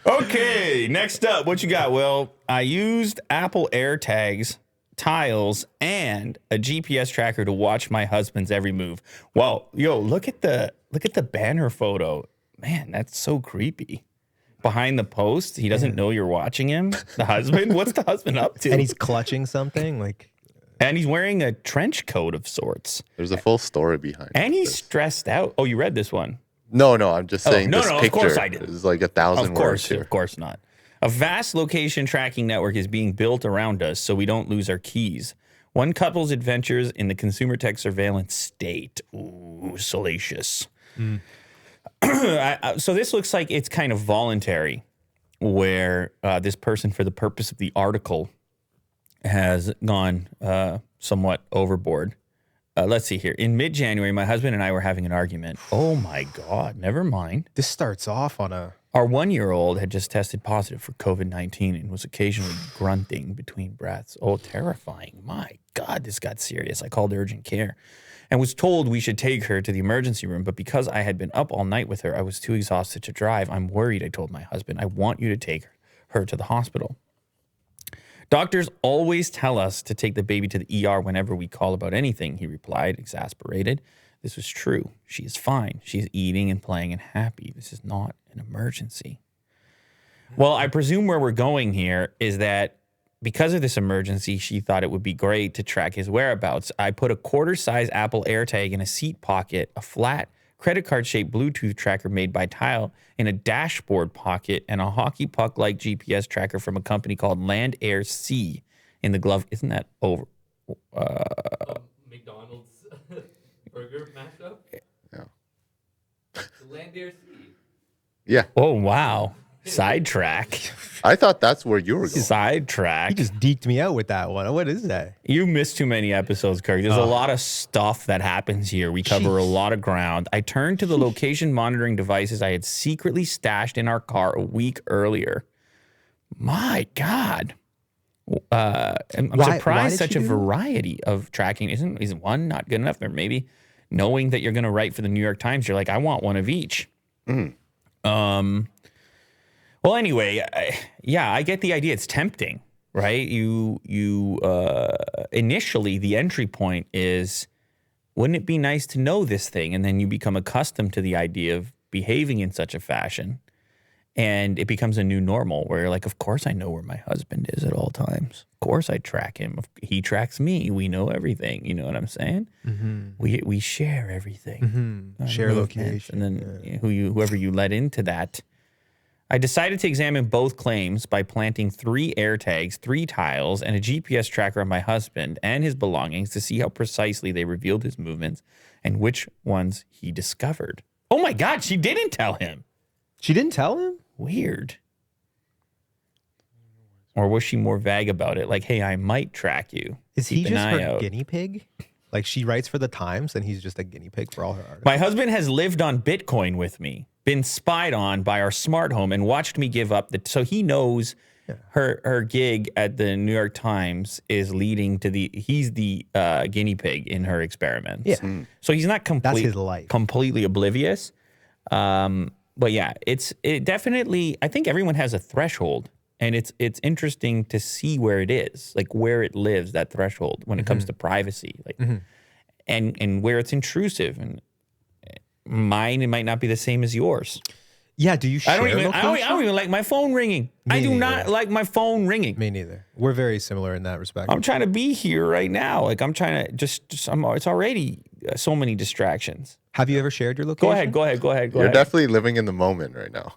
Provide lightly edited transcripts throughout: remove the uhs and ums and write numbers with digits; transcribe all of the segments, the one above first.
Okay, next up, what you got? Well, I used Apple AirTags, tiles, and a GPS tracker to watch my husband's every move. Well, look at the banner photo. Man, that's so creepy. Behind the post, he doesn't know you're watching him. The husband, what's the husband up to? And he's clutching something And he's wearing a trench coat of sorts. There's a full story behind it. And he's stressed out. Oh, you read this one? No, I'm just saying this picture of course I did. is like 1,000 words here. Of course not. A vast location tracking network is being built around us so we don't lose our keys. One couple's adventures in the consumer tech surveillance state. Ooh, salacious. So this looks like it's kind of voluntary, where this person, for the purpose of the article, has gone somewhat overboard. Let's see here. In mid-January, my husband and I were having an argument. Oh, my God. Never mind. This starts off on a... Our 1-year-old had just tested positive for COVID-19 and was occasionally grunting between breaths. Oh, terrifying. My God, this got serious. I called urgent care and was told we should take her to the emergency room. But because I had been up all night with her, I was too exhausted to drive. I'm worried, I told my husband. I want you to take her to the hospital. Doctors always tell us to take the baby to the ER whenever we call about anything, he replied, exasperated. This was true. She is fine. She is eating and playing and happy. This is not an emergency. Well, I presume where we're going here is that because of this emergency, she thought it would be great to track his whereabouts. I put a quarter-size Apple AirTag in a seat pocket, a flat credit card-shaped Bluetooth tracker made by Tile in a dashboard pocket, and a hockey puck-like GPS tracker from a company called Land Air Sea in the glove. Isn't that over? McDonald's burger mashup? Yeah. The Land Air Sea. Yeah. Oh, wow. Sidetrack. I thought that's where you were going. Sidetrack. He just deked me out with that one. What is that? You missed too many episodes, Kirk. There's a lot of stuff that happens here. We cover a lot of ground. I turned to the location monitoring devices I had secretly stashed in our car a week earlier. My God. I'm surprised such a variety of tracking. Isn't one not good enough? Or maybe knowing that you're going to write for the New York Times, you're like, I want one of each. Well, anyway, I get the idea. It's tempting, right? You initially, the entry point is, wouldn't it be nice to know this thing? And then you become accustomed to the idea of behaving in such a fashion. And it becomes a new normal where you're like, of course I know where my husband is at all times. Of course I track him. He tracks me. We know everything. You know what I'm saying? Mm-hmm. We share everything. Mm-hmm. Share location. And then whoever you let into that. I decided to examine both claims by planting 3 AirTags, 3 tiles, and a GPS tracker on my husband and his belongings to see how precisely they revealed his movements and which ones he discovered. Oh my God, she didn't tell him. She didn't tell him? Weird. Or was she more vague about it? Like, hey, I might track you. Is he just her guinea pig? Like, she writes for the Times and he's just a guinea pig for all her articles. My husband has lived on Bitcoin with me, been spied on by our smart home, and watched me give up. So he knows her gig at the New York Times is leading to he's the guinea pig in her experiments. Yeah. So he's not That's his life. completely oblivious. But yeah, it definitely, I think everyone has a threshold, and it's interesting to see where it is, like where it lives, that threshold when it comes to privacy, like, and where it's intrusive. And mine, it might not be the same as yours. Yeah, do you share I don't even like my phone ringing. I do not like my phone ringing. Me neither. We're very similar in that respect. I'm trying to be here right now. Like I'm trying to it's already so many distractions. Have you ever shared your location? Go ahead. You're definitely living in the moment right now.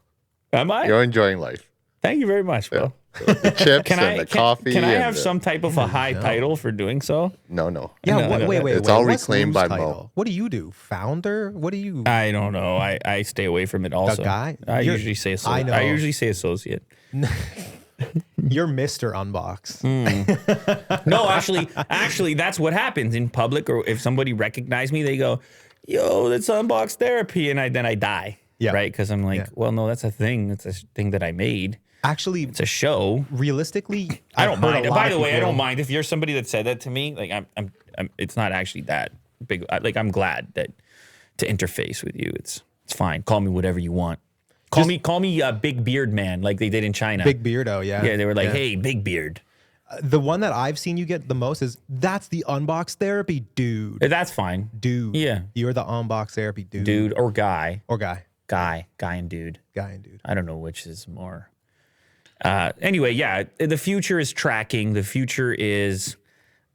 Am I? You're enjoying life. Thank you very much, bro. Yeah. The chips and the coffee. Can I have some type of a high title for doing so? No. Yeah, wait. It's all reclaimed by Mo. What do you do? Founder? What do you... I don't know. I stay away from it also. The guy? I usually say associate. You're Mr. Unbox. No, actually, that's what happens in public, or if somebody recognizes me, they go, yo, that's Unbox Therapy, and then I die. Yeah. Right? Because I'm like, well, no, that's a thing. It's a thing that I made. Actually, it's a show. Realistically, I don't mind. By the way, I don't mind if you're somebody that said that to me. Like, I'm it's not actually that big. Like, I'm glad that to interface with you. It's fine. Call me whatever you want. Call me Big Beard Man, like they did in China. Big beardo, yeah. Yeah, they were like, hey, Big Beard. The one that I've seen you get the most is that's the unbox therapy dude. That's fine. Dude. Yeah. You're the unbox therapy dude. Dude or guy. Or guy. Guy and dude. Guy and dude. I don't know which is more. Anyway, yeah, the future is tracking. The future is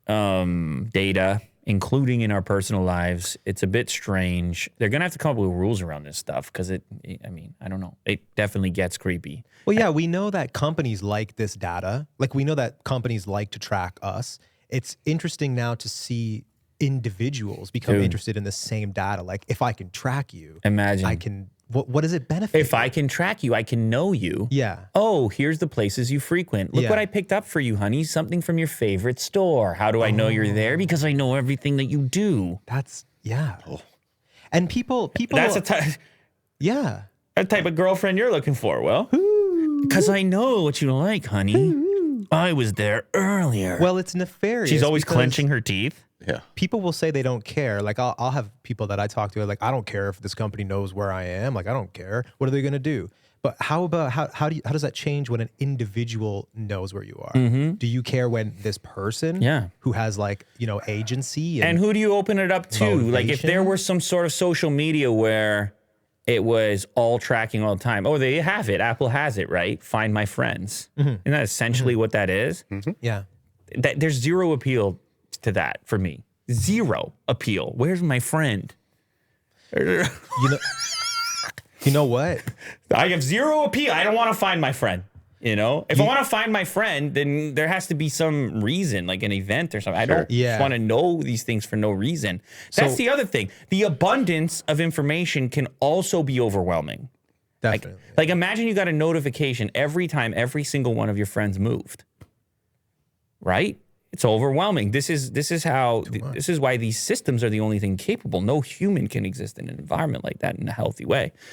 data, including in our personal lives. It's a bit strange. They're going to have to come up with rules around this stuff because I don't know. It definitely gets creepy. Well, yeah, we know that companies like this data. Like, we know that companies like to track us. It's interesting now to see individuals become interested in the same data. Like, if I can track you, imagine I can. What does it benefit? If I can track you, I can know you. Yeah. Oh, here's the places you frequent. Look what I picked up for you, honey. Something from your favorite store. How do I know you're there? Because I know everything that you do. That's And people. That's a type of girlfriend you're looking for. Well, because I know what you like, honey. I was there earlier. Well, it's nefarious. She's always clenching her teeth. Yeah. People will say they don't care. Like, I'll have people that I talk to, like, I don't care if this company knows where I am. Like, I don't care. What are they going to do? But how does that change when an individual knows where you are? Do you care when this person who has, like, agency and who do you open it up to? Motivation? Like, if there were some sort of social media where it was all tracking all the time. Oh, they have it. Apple has it, right? Find my friends. Isn't that essentially what that is? Yeah. There's zero appeal to that for me. Zero appeal. Where's my friend? You know what? I have zero appeal. I don't want to find my friend. If I want to find my friend, then there has to be some reason, like an event or something. I don't want to know these things for no reason. That's the other thing. The abundance of information can also be overwhelming. Definitely. Like imagine you got a notification every time every single one of your friends moved. Right? It's overwhelming. This is why these systems are the only thing capable. No human can exist in an environment like that in a healthy way.